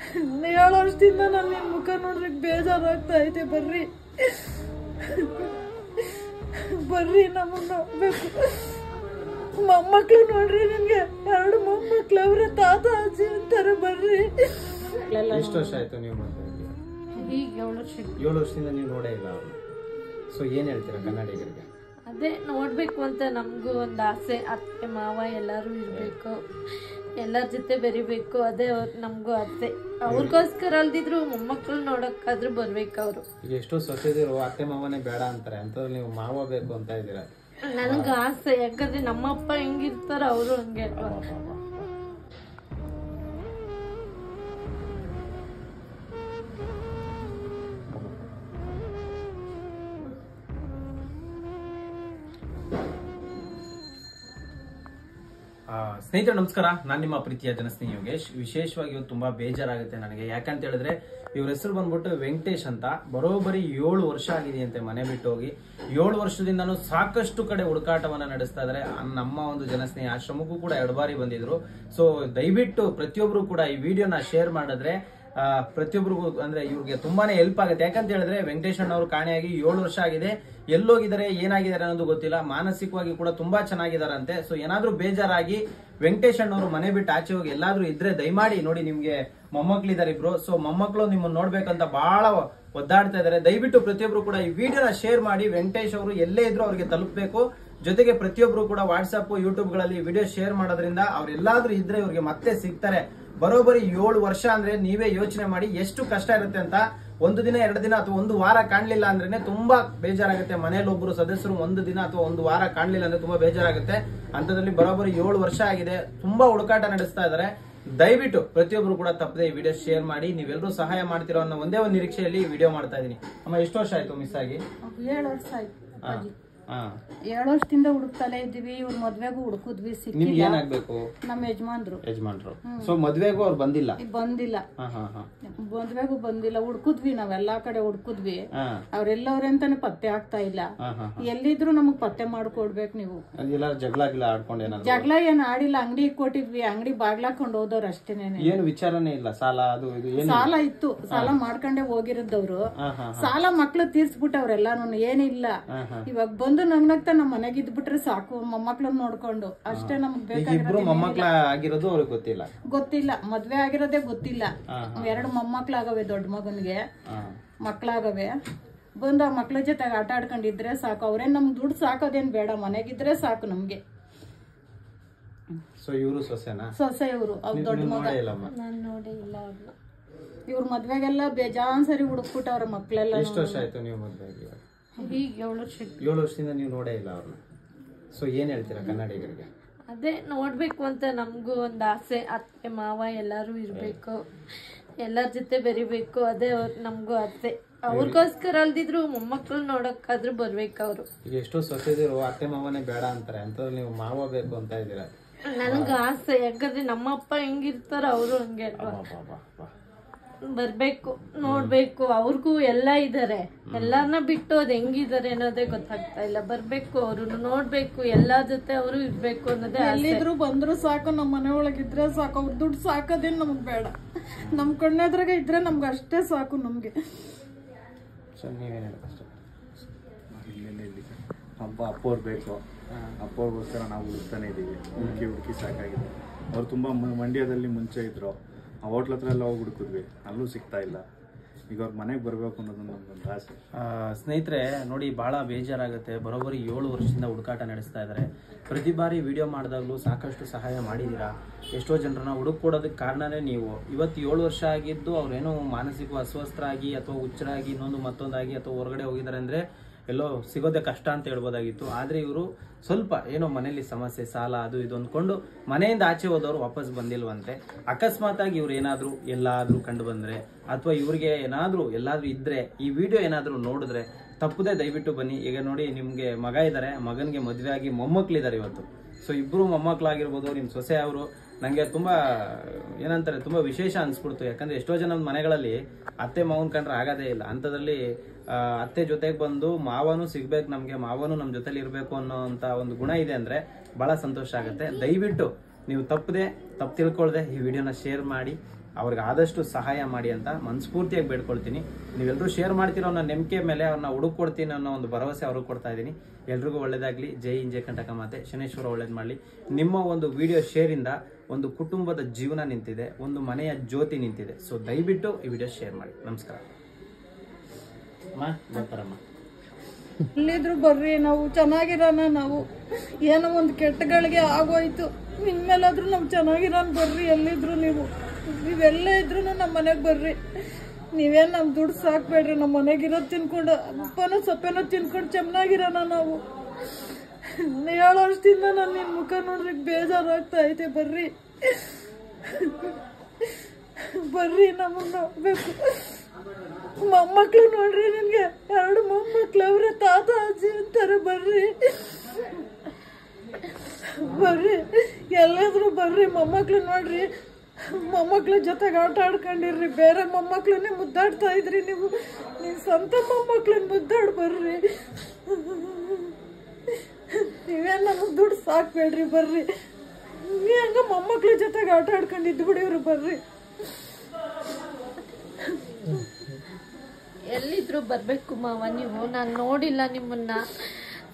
7 ವರ್ಷದಿಂದ ನಾನು ನಿನ್ ಮುಖ ನೋಡ್ರಿ ಬೇಜಾರಾಗ್ತಾ ಐತೆ. ಬರ್ರಿ ಬರ್ರಿ, ನಮ್ಮನ್ನ ನೋಡ್ಬೇಕು. ಮೊಮ್ಮಕ್ಳು ನೋಡ್ರಿ, ನಿಮ್ಗೆ 2 ಮೊಮ್ಮಕ್ಳು ಅವ್ರೆ, ತಾತ ಅಜ್ಜಿ ಅಂತಾರೆ. ಬರ್ರಿ. ಎಷ್ಟು ವರ್ಷ ಆಯ್ತು ನೀವು ಮದುವೆ? ಈಗ 7 ವರ್ಷ. 7 ವರ್ಷದಿಂದ ನೀವು ನೋಡೇ ಇಲ್ಲ ಅವ್ರು. ಸೊ ಏನ್ ಹೇಳ್ತೀರಾ ಕನ್ನಡಿಗರಿಗೆ? ಅದೇ ನೋಡ್ಬೇಕು ಅಂತ ನಮಗೂ ಒಂದು ಆಸೆ. ಅತ್ತೆ ಮಾವ ಎಲ್ಲರೂ ಇರಬೇಕು, ಎಲ್ಲರ ಜೊತೆ ಬೆರಿಬೇಕು. ಅದೇ ನಮಗೂ ಆಸೆ. ಅವ್ರಿಗೋಸ್ಕರ ಅಲ್ದಿದ್ರು ಮೊಮ್ಮಕ್ಕಳು ನೋಡೋಕ್ಕಾದ್ರೂ ಬರ್ಬೇಕು ಅವರು. ಈಗ ಎಷ್ಟೋ ಸೊಸೆದಿರು ಅತ್ತೆ ಮಾವನೇ ಬೇಡ ಅಂತಾರೆ, ಅಂತವ್ರು ನೀವು ಮಾವ ಬೇಕು ಅಂತ ಇದ್ದೀರಾ. ನನಗೆ ಆಸೆ, ಯಾಕಂದ್ರೆ ನಮ್ಮಪ್ಪ ಹೆಂಗಿರ್ತಾರ ಅವರು ಹಂಗೆ ಅಲ್ವಾ. ಸ್ನೇಹಿತರೆ ನಮಸ್ಕಾರ, ನಾನು ನಿಮ್ಮ ಪ್ರೀತಿಯ ಜನಸ್ನೇಹಿ ಯೋಗೇಶ್. ವಿಶೇಷವಾಗಿ ಇವತ್ತು ತುಂಬಾ ಬೇಜಾರಾಗುತ್ತೆ ನನಗೆ. ಯಾಕಂತ ಹೇಳಿದ್ರೆ ಇವ್ರ ಹೆಸರು ಬಂದ್ಬಿಟ್ಟು ವೆಂಕಟೇಶ್ ಅಂತ. ಬರೋಬ್ಬರಿ 7 ವರ್ಷ ಆಗಿದೆಯಂತೆ ಮನೆ ಬಿಟ್ಟು ಹೋಗಿ. 7 ವರ್ಷದಿಂದನೂ ಸಾಕಷ್ಟು ಕಡೆ ಹುಡುಕಾಟವನ್ನ ನಡೆಸ್ತಾ ಇದಾರೆ. ನಮ್ಮ ಒಂದು ಜನಸ್ನೇಹಿ ಆಶ್ರಮಕ್ಕೂ ಕೂಡ 2 ಬಾರಿ ಬಂದಿದ್ರು. ಸೊ ದಯವಿಟ್ಟು ಪ್ರತಿಯೊಬ್ರು ಕೂಡ ಈ ವಿಡಿಯೋನ ಶೇರ್ ಮಾಡಿದ್ರೆ ಪ್ರತಿಯೊಬ್ಬರಿಗೂ ಅಂದ್ರೆ ಇವ್ರಿಗೆ ತುಂಬಾನೇ ಹೆಲ್ಪ್ ಆಗುತ್ತೆ. ಯಾಕಂತ ಹೇಳಿದ್ರೆ ವೆಂಕಟೇಶ್ ಅಣ್ಣ ಅವರು ಕಾಣೆಯಾಗಿ 7 ವರ್ಷ ಆಗಿದೆ. ಎಲ್ಲೋಗಿದ್ದಾರೆ, ಏನಾಗಿದ್ದಾರೆ ಅನ್ನೋದು ಗೊತ್ತಿಲ್ಲ. ಮಾನಸಿಕವಾಗಿ ಕೂಡ ತುಂಬಾ ಚೆನ್ನಾಗಿದಾರಂತೆ. ಸೊ ಏನಾದ್ರೂ ಬೇಜಾರಾಗಿ ವೆಂಕಟೇಶ್ ಅಣ್ಣವರು ಮನೆ ಬಿಟ್ಟು ಆಚೆ ಹೋಗಿ ಎಲ್ಲಾದ್ರೂ ಇದ್ರೆ ದಯಮಾಡಿ ನೋಡಿ, ನಿಮ್ಗೆ ಮೊಮ್ಮಕ್ಳಿದಾರೆ ಇಬ್ರು. ಸೊ ಮೊಮ್ಮಕ್ಳು ನಿಮ್ಮನ್ನ ನೋಡ್ಬೇಕಂತ ಬಹಳ ಒದ್ದಾಡ್ತಾ ಇದಾರೆ. ದಯವಿಟ್ಟು ಪ್ರತಿಯೊಬ್ರು ಕೂಡ ಈ ವಿಡಿಯೋನ ಶೇರ್ ಮಾಡಿ. ವೆಂಕಟೇಶ್ ಅವರು ಎಲ್ಲೇ ಇದ್ರು ಅವ್ರಿಗೆ ತಲುಪಬೇಕು. ಜೊತೆಗೆ ಪ್ರತಿಯೊಬ್ರು ಕೂಡ ವಾಟ್ಸ್ಆಪ್, ಯೂಟ್ಯೂಬ್ ಗಳಲ್ಲಿ ವಿಡಿಯೋ ಶೇರ್ ಮಾಡೋದ್ರಿಂದ ಅವ್ರೆಲ್ಲಾದ್ರೂ ಇದ್ರೆ ಇವ್ರಿಗೆ ಮತ್ತೆ ಸಿಗ್ತಾರೆ. ಬರೋಬ್ಬರಿ 7 ವರ್ಷ ಅಂದ್ರೆ ನೀವೇ ಯೋಚನೆ ಮಾಡಿ ಎಷ್ಟು ಕಷ್ಟ ಇರುತ್ತೆ ಅಂತ. 1 ದಿನ 2 ದಿನ ಅಥವಾ 1 ವಾರ ಕಾಣ್ಲಿಲ್ಲ ಅಂದ್ರೆ ತುಂಬಾ ಬೇಜಾರಾಗುತ್ತೆ. ಮನೇಲಿ ಒಬ್ರು ಸದಸ್ಯರು 1 ದಿನ ಅಥವಾ 1 ವಾರ ಕಾಣ್ಲಿಲ್ಲ ಅಂದ್ರೆ ತುಂಬಾ ಬೇಜಾರಾಗುತ್ತೆ. ಅಂತದ್ರಲ್ಲಿ ಬರೋಬ್ಬರಿ 7 ವರ್ಷ ಆಗಿದೆ. ತುಂಬಾ ಹುಡುಕಾಟ ನಡೆಸ್ತಾ ಇದಾರೆ. ದಯವಿಟ್ಟು ಪ್ರತಿಯೊಬ್ರು ಕೂಡ ತಪ್ಪದೆ ಈ ವಿಡಿಯೋ ಶೇರ್ ಮಾಡಿ. ನೀವೆಲ್ಲರೂ ಸಹಾಯ ಮಾಡ್ತಿರೋ ಅನ್ನೋ ಒಂದೇ ಒಂದು ನಿರೀಕ್ಷೆಯಲ್ಲಿ ವಿಡಿಯೋ ಮಾಡ್ತಾ ಇದೀನಿ. ಅಮ್ಮ, ಎಷ್ಟು ವರ್ಷ ಆಯ್ತು ಮಿಸ್ ಆಗಿ? 7 ವರ್ಷ ಆಯ್ತು. 7 ವರ್ಷದಿಂದ ಹುಡುಕ್ತಾನೆ ಇದ್ವಿ. ಇವ್ರ ಮದ್ವೆಗೂ ಹುಡುಕುದ್ವಿ, ನಿಮ್ಗೆ ಏನಾಗ್ಬೇಕು? ನಮ್ಮ ಯಜಮಾನ್ರು. ಸೊ ಮದ್ವೆಗೂ ಅವ್ರು ಬಂದಿಲ್ಲ? ಮದ್ವೆಗೂ ಬಂದಿಲ್ಲ. ಹುಡುಕುದ್ವಿ, ನಾವೆಲ್ಲಾ ಕಡೆ ಹುಡುಕುದ್ವಿ. ಅವ್ರೆಲ್ಲವ್ರೆ ಅಂತಾನೆ ಪತ್ತೆ ಆಗ್ತಾ ಇಲ್ಲ. ಎಲ್ಲಿದ್ರು ನಮಗ್ ಪತ್ತೆ ಮಾಡ್ಕೊಡ್ಬೇಕು ನೀವು. ಜಗಳ ಏನ್ ಆಡಿಲ್ಲ, ಅಂಗಡಿ ಕೊಟ್ಟಿದ್ವಿ, ಅಂಗಡಿ ಬಾಗ್ಲಾಕೊಂಡ್ ಹೋದವ್ರು ಅಷ್ಟೇನೆ. ಏನು ವಿಚಾರನೇ ಇಲ್ಲ. ಸಾಲ ಅದು ಇದು ಸಾಲ ಇತ್ತು, ಸಾಲ ಮಾಡ್ಕೊಂಡೆ ಹೋಗಿರೋದವ್ರು. ಸಾಲ ಮಕ್ಳು ತೀರ್ಸ್ಬಿಟ್ಟವ್ರೆಲ್ಲಾನು, ಏನಿಲ್ಲ. ಇವಾಗ ಬಂದು ನಗ್ನಗ್ತಾ ನಮ್ ಮನೆಗೆ ಇದ್ಬಿಟ್ರೆ ಸಾಕು, ಮೊಮ್ಮಕ್ಳನ್ನ ನೋಡ್ಕೊಂಡು ಅಷ್ಟೇ. ನಮ್ಗ್ ಬೇಕಾಗಿರೋದು ಮೊಮ್ಮಕ್ಳ ಆಗಿರೋದು ಅವ್ರಿಗೆ ಗೊತ್ತಿಲ್ಲ. ಮದ್ವೆ ಆಗಿರೋದೇ ಗೊತ್ತಿಲ್ಲ. 2 ಮೊಮ್ಮಕ್ಳಾಗವೆ, ದೊಡ್ಡ ಮಗನ್ಗೆ ಮಕ್ಳಾಗವೆ. ಬಂದು ಆ ಮಕ್ಳ ಜೊತೆ ಆಟ ಆಡ್ಕೊಂಡಿದ್ರೆ ಸಾಕು. ಅವ್ರೇನ್ ನಮ್ಗ್ ದುಡ್ಡು ಸಾಕೋದೇನ್ ಬೇಡ, ಮನೆಗಿದ್ರೆ ಸಾಕು ನಮ್ಗೆ. ಸೊಸೆ ಇವ್ರು, ಅವ್ರ ದೊಡ್ಡ ಮಗ. ನಾನ್ ನೋಡಿ ಇಲ್ಲ ಅವ್ರನ್ನ. ಇವ್ರ ಮದ್ವೆಗೆಲ್ಲ ಬೇಜಾನ್ ಸರಿ ಹುಡುಕ್ಬಿಟ್ಟವ್ರ ಮಕ್ಳೆಲ್ಲ. ಎಷ್ಟು ವರ್ಷ ಆಯ್ತು ನೀವು ಮದ್ವೆಗೆ? ಈಗ 7 ವರ್ಷ. 7 ವರ್ಷದಿಂದ ನೀವು ನೋಡೇ ಇಲ್ಲ ಅವ್ರನ್ನ. ಸೊ ಏನ್ ಹೇಳ್ತೀರಾ ಕನ್ನಡಿಗರಿಗೆ? ಅದೇ ನೋಡ್ಬೇಕು ಅಂತ ನಮಗೂ ಒಂದು ಆಸೆ. ಅತ್ತೆ ಮಾವ ಎಲ್ಲರೂ ಇರಬೇಕು, ಎಲ್ಲರ ಜೊತೆ ಬೆರಿಬೇಕು. ಅದೇ ನಮಗೂ ಆಸೆ. ಅವ್ರಿಗೋಸ್ಕರ ಅಲ್ದಿದ್ರು ಮೊಮ್ಮಕ್ಕಳು ನೋಡೋಕ್ಕಾದ್ರೂ ಬರ್ಬೇಕು ಅವರು. ಈಗ ಎಷ್ಟೋ ಸೊಸೆದಿರು ಅತ್ತೆ ಮಾವನೇ ಬೇಡ ಅಂತಾರೆ, ಅಂತವ್ರು ನೀವು ಮಾವ ಬೇಕು ಅಂತ ಇದ್ದೀರಾ. ನನಗೆ ಆಸೆ, ಯಾಕಂದ್ರೆ ನಮ್ಮಪ್ಪ ಹೆಂಗಿರ್ತಾರ ಅವರು ಹಂಗೆ ಅಲ್ವಾ. ಬರ್ಬೇಕು, ನೋಡ್ಬೇಕು. ಅವ್ರಿಗೂ ಎಲ್ಲ ಇದಾರೆ. ಎಲ್ಲಾರನ್ನ ಬಿಟ್ಟು ಅದ್ ಹೆಂಗಿದಾರೆ ಅನ್ನೋದೇ ಗೊತ್ತಾಗ್ತಾ ಇಲ್ಲ. ಬರ್ಬೇಕು, ಅವ್ರು ನೋಡ್ಬೇಕು, ಎಲ್ಲಾ ಜೊತೆ ಅವರು ಇರ್ಬೇಕು ಅನ್ನೋದೇ. ಎಲ್ಲಿದ್ರು ಬಂದ್ರು ಸಾಕು, ನಮ್ ಮನೆ ಒಳಗಿದ್ರೆ ಸಾಕು. ಅವ್ರ ದುಡ್ಡು ಸಾಕೋದೇನ್ ನಮಗ್ ಬೇಡ. ನಮ್ ಕಣ್ಣೆದ್ರಾಗ ಇದ್ರೆ ನಮ್ಗೆ ಅಷ್ಟೇ ಸಾಕು. ನಮ್ಗೆ ಅಪ್ಪವ್ರು ಬೇಕು. ಅಪ್ಪವ್ರಿಗೋಸ್ಕರ ನಾವು ಹುಡುಕ್ತಾನೆ ಇದೀವಿ. ಹುಡುಕಿ ಸಾಕಾಗಿದೆ. ಅವ್ರು ತುಂಬಾ ಮಂಡ್ಯದಲ್ಲಿ ಮುಂಚೆ ಇದ್ರು. ಆ ಹೋಟ್ಲ ಹತ್ರ ಎಲ್ಲ ಹೋಗಿ ಹುಡುಕಿದ್ವಿ, ಅಲ್ಲೂ ಸಿಗ್ತಾ ಇಲ್ಲ. ಈಗ ಅವ್ರ ಮನೆಗೆ ಬರಬೇಕು ಅನ್ನೋದು ನಮ್ಗೊಂದು ಆಸೆ. ಸ್ನೇಹಿತರೆ ನೋಡಿ, ಬಹಳ ಬೇಜಾರಾಗುತ್ತೆ. ಬರೋಬ್ಬರಿ 7 ವರ್ಷದಿಂದ ಹುಡುಕಾಟ ನಡೆಸ್ತಾ ಇದ್ದಾರೆ. ಪ್ರತಿ ಬಾರಿ ವಿಡಿಯೋ ಮಾಡಿದಾಗಲೂ ಸಾಕಷ್ಟು ಸಹಾಯ ಮಾಡಿದ್ದೀರಾ. ಎಷ್ಟೋ ಜನರನ್ನ ಹುಡುಕೊಡೋದಕ್ಕೆ ಕಾರಣನೇ ನೀವು. ಇವತ್ತು 7 ವರ್ಷ ಆಗಿದ್ದು ಅವ್ರೇನೋ ಮಾನಸಿಕ ಅಸ್ವಸ್ಥರಾಗಿ ಅಥವಾ ಹುಚ್ಚರಾಗಿ ಇನ್ನೊಂದು ಮತ್ತೊಂದಾಗಿ ಅಥವಾ ಹೊರಗಡೆ ಹೋಗಿದ್ದಾರೆ ಅಂದ್ರೆ ಎಲ್ಲೋ ಸಿಗೋದೇ ಕಷ್ಟ ಅಂತ ಹೇಳ್ಬೋದಾಗಿತ್ತು. ಆದ್ರೆ ಇವರು ಸ್ವಲ್ಪ ಏನೋ ಮನೇಲಿ ಸಮಸ್ಯೆ, ಸಾಲ ಅದು ಇದು ಅಂದ್ಕೊಂಡು ಮನೆಯಿಂದ ಆಚೆ ಹೋದವರು ವಾಪಸ್ ಬಂದಿಲ್ವಂತೆ. ಅಕಸ್ಮಾತ್ ಆಗಿ ಇವ್ರು ಏನಾದ್ರು ಎಲ್ಲಾದ್ರೂ ಕಂಡು ಬಂದ್ರೆ ಅಥವಾ ಇವ್ರಿಗೆ ಏನಾದ್ರೂ ಎಲ್ಲಾದ್ರೂ ಇದ್ರೆ ಈ ವಿಡಿಯೋ ಏನಾದ್ರೂ ನೋಡಿದ್ರೆ ತಪ್ಪದೆ ದಯವಿಟ್ಟು ಬನ್ನಿ. ಈಗ ನೋಡಿ, ನಿಮ್ಗೆ ಮಗ ಇದ್ದಾರೆ, ಮಗನ್ಗೆ ಮದ್ವೆ ಆಗಿ ಮೊಮ್ಮಕ್ಳಿದ್ದಾರೆ ಇವತ್ತು. ಸೊ ಇಬ್ರು ಮೊಮ್ಮಕ್ಳಾಗಿರ್ಬೋದು. ನಿಮ್ ಸೊಸೆ ಅವರು ನಂಗೆ ತುಂಬಾ ಏನಂತಾರೆ, ತುಂಬಾ ವಿಶೇಷ ಅನ್ಸ್ಬಿಡ್ತು. ಯಾಕಂದ್ರೆ ಎಷ್ಟೋ ಜನ ಮನೆಗಳಲ್ಲಿ ಅತ್ತೆ ಮಾವನ್ ಕಂಡ್ರೆ ಆಗದೇ ಇಲ್ಲ. ಅಂತದ್ರಲ್ಲಿ ಅತ್ತೆ ಜೊತೆಗೆ ಬಂದು ಮಾವನು ಸಿಗ್ಬೇಕು ನಮ್ಗೆ, ಮಾವನು ನಮ್ ಜೊತೆಲಿ ಇರ್ಬೇಕು ಅನ್ನೋಂತ ಒಂದು ಗುಣ ಇದೆ ಅಂದ್ರೆ ಬಹಳ ಸಂತೋಷ ಆಗುತ್ತೆ. ದಯವಿಟ್ಟು ನೀವು ತಪ್ಪು ತಿಳ್ಕೊಳ್ದೆ ಈ ವಿಡಿಯೋನ ಶೇರ್ ಮಾಡಿ. ಅವ್ರಿಗೆ ಆದಷ್ಟು ಸಹಾಯ ಮಾಡಿ ಅಂತ ಮನಸ್ಫೂರ್ತಿಯಾಗಿ ಬೇಡ್ಕೊಳ್ತೀನಿ. ನೀವೆಲ್ಲರೂ ಶೇರ್ ಮಾಡ್ತಿರೋ ಅನ್ನೋ ನಂಬಿಕೆ ಮೇಲೆ ಅವ್ರನ್ನ ಹುಡುಕೊಡ್ತೀನಿ ಅನ್ನೋ ಒಂದು ಭರವಸೆ ಅವ್ರಿಗೆ ಕೊಡ್ತಾ ಇದ್ದೀನಿ. ಎಲ್ರಿಗೂ ಒಳ್ಳೇದಾಗ್ಲಿ. ಜೈ ಇಂಜೆ ಕಂಟಕ ಮಾತೆ. ಶನೇಶ್ವರ ಒಳ್ಳೇದು ಮಾಡಲಿ. ನಿಮ್ಮ ಒಂದು ವಿಡಿಯೋ ಶೇರಿಂದ ಒಂದು ಕುಟುಂಬದ ಜೀವನ ನಿಂತಿದೆ, ಒಂದು ಮನೆಯ ಜ್ಯೋತಿ ನಿಂತಿದೆ. ಸೊ ದಯವಿಟ್ಟು ಈ ವಿಡಿಯೋ ಶೇರ್ ಮಾಡಿ. ನಮಸ್ಕಾರ. ಬರ್ತಾರಮ್ಮ. ಎಲ್ಲಿದ್ರು ಬರ್ರಿ, ನಾವು ಚೆನ್ನಾಗಿರೋಣ. ನಾವು ಏನೋ ಒಂದು ಕೆಟ್ಟಗಳಿಗೆ ಆಗೋಯ್ತು, ಇನ್ಮೇಲಾದ್ರೂ ನಾವು ಚೆನ್ನಾಗಿರೋಣ ಬರ್ರಿ. ಎಲ್ಲಿದ್ರು ನೀವೆಲ್ಲ ಇದ್ರು ನಮ್ಮ ಮನೆಗೆ ಬರ್ರಿ. ನೀವೇನು ನಮ್ಮ ದುಡ್ಡು ಸಾಕ್ಬೇಡ್ರಿ. ನಮ್ಮ ಮನೆಗಿರೋದು ತಿನ್ಕೊಂಡು ಉಪ್ಪನೋ ಸೊಪ್ಪೇನೋ ತಿನ್ಕೊಂಡು ಚೆನ್ನಾಗಿರೋಣ ನಾವು. 7 ವರ್ಷದಿಂದ ನಾನು ನಿನ್ನ ಮುಖ ನೋಡ್ರಿ ಬೇಜಾರಾಗ್ತಾ ಐತೆ. ಬರ್ರಿ ಬರ್ರಿ, ನಮ್ಮನ್ನ ನೋಡ್ಬೇಕು. ಮೊಮ್ಮಕ್ಳು ನೋಡ್ರಿ, ನಿನ್ಗೆ 2 ಮೊಮ್ಮಕ್ಳು ಅವ್ರೆ, ತಾತ ಅಜ್ಜಿ ಅಂತಾರೆ. ಬರ್ರಿ ಬರ್ರಿ, ಎಲ್ಲಾದ್ರೂ ಬರ್ರಿ. ಮೊಮ್ಮಕ್ಳು ನೋಡ್ರಿ, ಮೊಮ್ಮಕ್ಳ ಜೊತೆಗೆ ಆಟ ಆಡ್ಕೊಂಡಿರ್ರಿ. ಬೇರೆ ಮೊಮ್ಮಕ್ಳನ್ನೇ ಮುದ್ದಾಡ್ತಾ ಇದ್ರಿ ನೀವು. ನಿನ್ ಸ್ವಂತ ಮೊಮ್ಮಕ್ಳನ್ನ ಮುದ್ದಾಡ್ ಬರ್ರಿ. ನೀವೇನ್ ನಮಗ್ ದುಡ್ಡು ಸಾಕ್ಬೇಡ್ರಿ. ಬರ್ರಿ, ನೀ ಹಂಗ ಮೊಮ್ಮಕ್ಳ ಜೊತೆಗೆ ಆಟ ಆಡ್ಕೊಂಡಿದ್ದು ಬಿಡಿವ್ರಿ. ಬರ್ರಿ, ಎಲ್ಲಿದ್ರು ಬರ್ಬೇಕು ಮಾವ ನೀವು. ನಾನು ನೋಡಿಲ್ಲ ನಿಮ್ಮನ್ನ,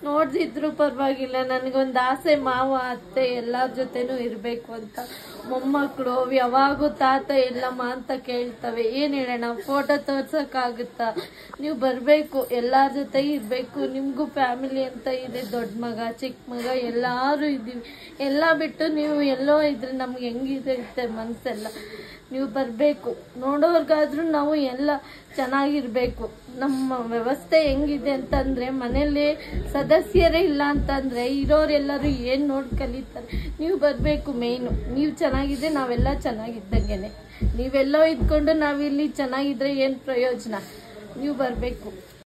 ನೋಡ್ದಿದ್ರು ಪರವಾಗಿಲ್ಲ. ನನಗೊಂದು ಆಸೆ, ಮಾವ ಅತ್ತೆ ಎಲ್ಲರ ಜೊತೆನೂ ಇರಬೇಕು ಅಂತ. ಮೊಮ್ಮಕ್ಕಳು ಯಾವಾಗೂ ತಾತ ಎಲ್ಲಮ್ಮ ಅಂತ ಕೇಳ್ತವೆ. ಏನು ಹೇಳೋಣ, ಫೋಟೋ ತೋರ್ಸೋಕ್ಕಾಗುತ್ತಾ? ನೀವು ಬರಬೇಕು, ಎಲ್ಲರ ಜೊತೆ ಇರಬೇಕು. ನಿಮಗೂ ಫ್ಯಾಮಿಲಿ ಅಂತ ಇದೆ, ದೊಡ್ಡ ಮಗ ಚಿಕ್ಕ ಮಗ ಎಲ್ಲರೂ ಇದ್ದೀವಿ. ಎಲ್ಲ ಬಿಟ್ಟು ನೀವು ಎಲ್ಲೋ ಇದ್ರೆ ನಮ್ಗೆ ಹೆಂಗಿರುತ್ತೆ ಮನಸ್ಸೆಲ್ಲ. ನೀವು ಬರಬೇಕು, ನೋಡೋರ್ಗಾದ್ರೂ ನಾವು ಎಲ್ಲ ಚೆನ್ನಾಗಿರ್ಬೇಕು. ನಮ್ಮ ವ್ಯವಸ್ಥೆ ಹೆಂಗಿದೆ ಅಂತಂದರೆ, ಮನೇಲಿ ಸದಸ್ಯರೇ ಇಲ್ಲ ಅಂತಂದರೆ ಇರೋರೆಲ್ಲರೂ ಏನು ನೋಡಿ ಕಲಿತಾರೆ. ನೀವು ಬರಬೇಕು. ಮೇಯ್ನು ನೀವು ಚೆನ್ನಾಗಿದ್ರೆ ನಾವೆಲ್ಲ ಚೆನ್ನಾಗಿದ್ದಂಗೆ. ನೀವೆಲ್ಲೋ ಇದ್ಕೊಂಡು ನಾವಿಲ್ಲಿ ಚೆನ್ನಾಗಿದ್ರೆ ಏನು ಪ್ರಯೋಜನ? ನೀವು ಬರಬೇಕು.